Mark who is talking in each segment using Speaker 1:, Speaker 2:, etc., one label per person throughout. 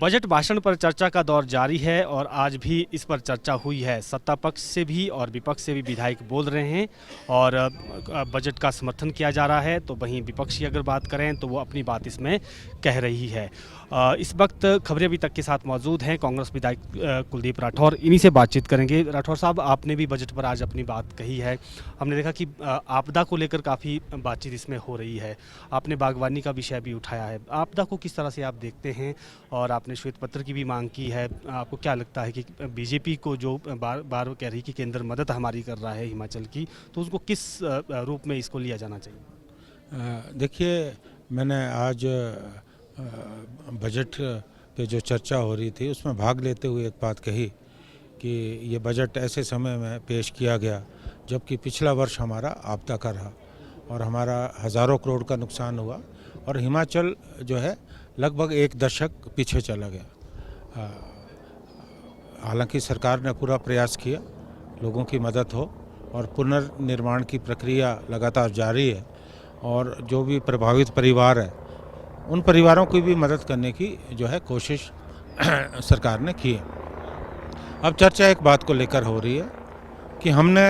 Speaker 1: Budget भाषण पर चर्चा का दौर जारी है और आज भी इस पर चर्चा हुई है। सत्ता पक्ष से भी और विपक्ष से भी विधायक बोल रहे हैं और बजट का समर्थन किया जा रहा है, तो वहीं विपक्ष की अगर बात करें तो वो अपनी बात इसमें कह रही है। इस वक्त खबरें अभी तक के साथ मौजूद हैं कांग्रेस विधायक कुलदीप राठौर, इन्हीं से बातचीत करेंगे। राठौर साहब, आपने भी बजट पर आज अपनी बात कही है। हमने देखा कि आपदा को लेकर काफ़ी बातचीत इसमें हो रही है। आपने बागवानी का विषय भी उठाया है। आपदा को किस तरह से आप देखते हैं? और आपने श्वेत पत्र की भी मांग की है। आपको क्या लगता है कि बीजेपी को जो बार बार कह रही कि केंद्र मदद हमारी कर रहा है हिमाचल की, तो उसको किस रूप में इसको लिया जाना चाहिए?
Speaker 2: देखिए, मैंने आज बजट पे जो चर्चा हो रही थी उसमें भाग लेते हुए एक बात कही कि ये बजट ऐसे समय में पेश किया गया जबकि पिछला वर्ष हमारा आपदा का रहा और हमारा हज़ारों करोड़ का नुकसान हुआ और हिमाचल जो है लगभग एक दशक पीछे चला गया। हालांकि सरकार ने पूरा प्रयास किया लोगों की मदद हो और पुनर्निर्माण की प्रक्रिया लगातार जारी है और जो भी प्रभावित परिवार है उन परिवारों की भी मदद करने की जो है कोशिश सरकार ने की है। अब चर्चा एक बात को लेकर हो रही है कि हमने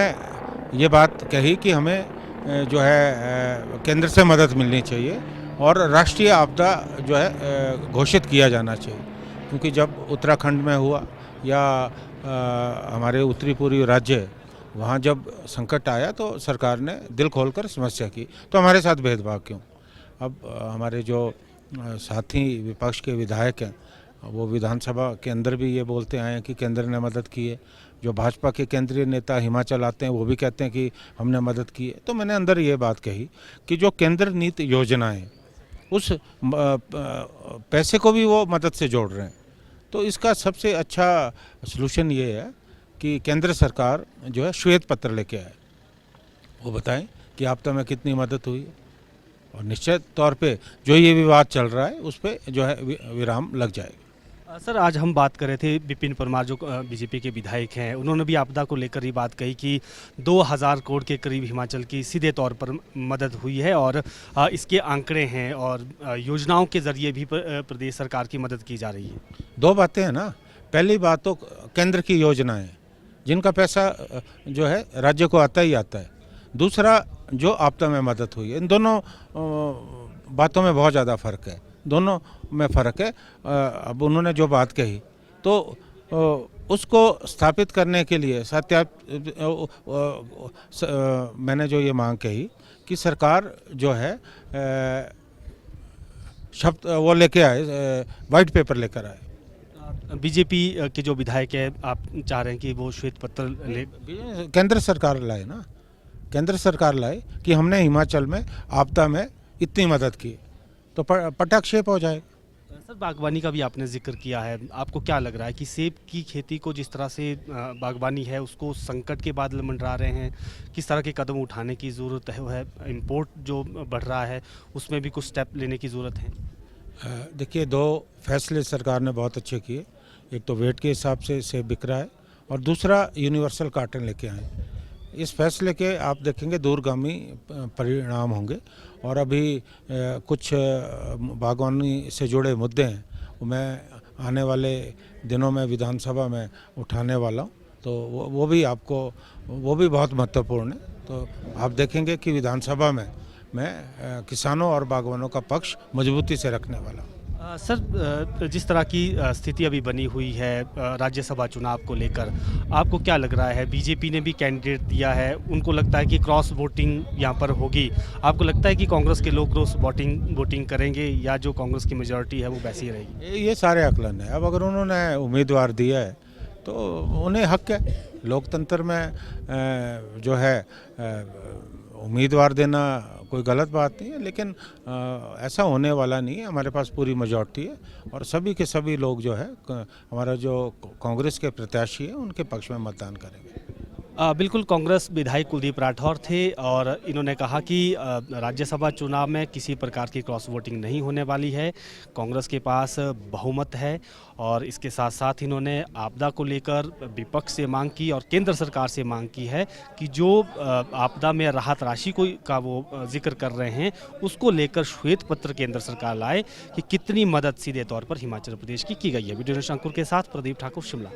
Speaker 2: ये बात कही कि हमें जो है केंद्र से मदद मिलनी चाहिए और राष्ट्रीय आपदा जो है घोषित किया जाना चाहिए, क्योंकि जब उत्तराखंड में हुआ या हमारे उत्तरी पूर्वी राज्य वहाँ जब संकट आया तो सरकार ने दिल खोलकर समस्या की, तो हमारे साथ भेदभाव क्यों? अब हमारे जो साथी विपक्ष के विधायक हैं वो विधानसभा के अंदर भी ये बोलते आए हैं कि केंद्र ने मदद की है। जो भाजपा के केंद्रीय नेता हिमाचल आते हैं वो भी कहते हैं कि हमने मदद की है। तो मैंने अंदर ये बात कही कि जो केंद्र नीति योजनाएं उस पैसे को भी वो मदद से जोड़ रहे हैं, तो इसका सबसे अच्छा सलूशन ये है कि केंद्र सरकार जो है श्वेत पत्र लेके आए, वो बताएं कि आपदा में कितनी मदद हुई है और निश्चित तौर पे जो ये विवाद चल रहा है उस पर जो है विराम लग जाएगा।
Speaker 1: सर, आज हम बात कर रहे थे विपिन परमार जो बीजेपी के विधायक हैं, उन्होंने भी आपदा को लेकर ही बात कही कि 2000 करोड़ के करीब हिमाचल की सीधे तौर पर मदद हुई है और इसके आंकड़े हैं और योजनाओं के जरिए भी प्रदेश सरकार की मदद की जा रही है।
Speaker 2: दो बातें हैं ना, पहली बात तो केंद्र की योजनाएं जिनका पैसा जो है राज्य को आता ही आता है, दूसरा जो आपदा में मदद हुई है, इन दोनों बातों में बहुत ज़्यादा फ़र्क है, दोनों में फ़र्क है। अब उन्होंने जो बात कही तो उसको स्थापित करने के लिए मैंने जो ये मांग कही कि सरकार जो है शब्द वो लेके आए, वाइट पेपर लेकर आए।
Speaker 1: बीजेपी के जो विधायक है, आप चाह रहे हैं कि वो श्वेत पत्र
Speaker 2: केंद्र सरकार लाए ना, केंद्र सरकार लाए कि हमने हिमाचल में आपदा में इतनी मदद की, तो पटाक्षेप हो जाएगा।
Speaker 1: सर, बागवानी का भी आपने जिक्र किया है। आपको क्या लग रहा है कि सेब की खेती को जिस तरह से बागवानी है उसको संकट के बाद मंडरा रहे हैं, किस तरह के कदम उठाने की ज़रूरत है? इंपोर्ट जो बढ़ रहा है उसमें भी कुछ स्टेप लेने की ज़रूरत है।
Speaker 2: देखिए, दो फैसले सरकार ने बहुत अच्छे किए। एक तो वेट के हिसाब से सेब बिक रहा है और दूसरा यूनिवर्सल कार्टन लेके आए। इस फैसले के आप देखेंगे दूरगामी परिणाम होंगे और अभी कुछ बागवानी से जुड़े मुद्दे हैं वो मैं आने वाले दिनों में विधानसभा में उठाने वाला हूँ, तो वो भी बहुत महत्वपूर्ण है। तो आप देखेंगे कि विधानसभा में मैं किसानों और बागवानों का पक्ष मजबूती से रखने वाला हूँ।
Speaker 1: सर, जिस तरह की स्थिति अभी बनी हुई है राज्यसभा चुनाव को लेकर, आपको क्या लग रहा है? बीजेपी ने भी कैंडिडेट दिया है, उनको लगता है कि क्रॉस वोटिंग यहाँ पर होगी। आपको लगता है कि कांग्रेस के लोग क्रॉस वोटिंग करेंगे या जो कांग्रेस की मेजॉरिटी है वो वैसी ही रहेगी?
Speaker 2: ये सारे आकलन है। अब अगर उन्होंने उम्मीदवार दिया है तो उन्हें हक है। लोकतंत्र में जो है उम्मीदवार देना कोई गलत बात नहीं है, लेकिन ऐसा होने वाला नहीं है। हमारे पास पूरी मेजॉरिटी है और सभी के सभी लोग जो है हमारा जो कांग्रेस के प्रत्याशी है उनके पक्ष में मतदान करेंगे।
Speaker 1: बिल्कुल कांग्रेस विधायक कुलदीप राठौर थे और इन्होंने कहा कि राज्यसभा चुनाव में किसी प्रकार की क्रॉस वोटिंग नहीं होने वाली है। कांग्रेस के पास बहुमत है और इसके साथ साथ इन्होंने आपदा को लेकर विपक्ष से मांग की और केंद्र सरकार से मांग की है कि जो आपदा में राहत राशि का वो जिक्र कर रहे हैं उसको लेकर श्वेत पत्र केंद्र सरकार लाए कि कितनी मदद सीधे तौर पर हिमाचल प्रदेश की गई है। वीडियो जर्नलिस्ट अंकुर के साथ प्रदीप ठाकुर, शिमला।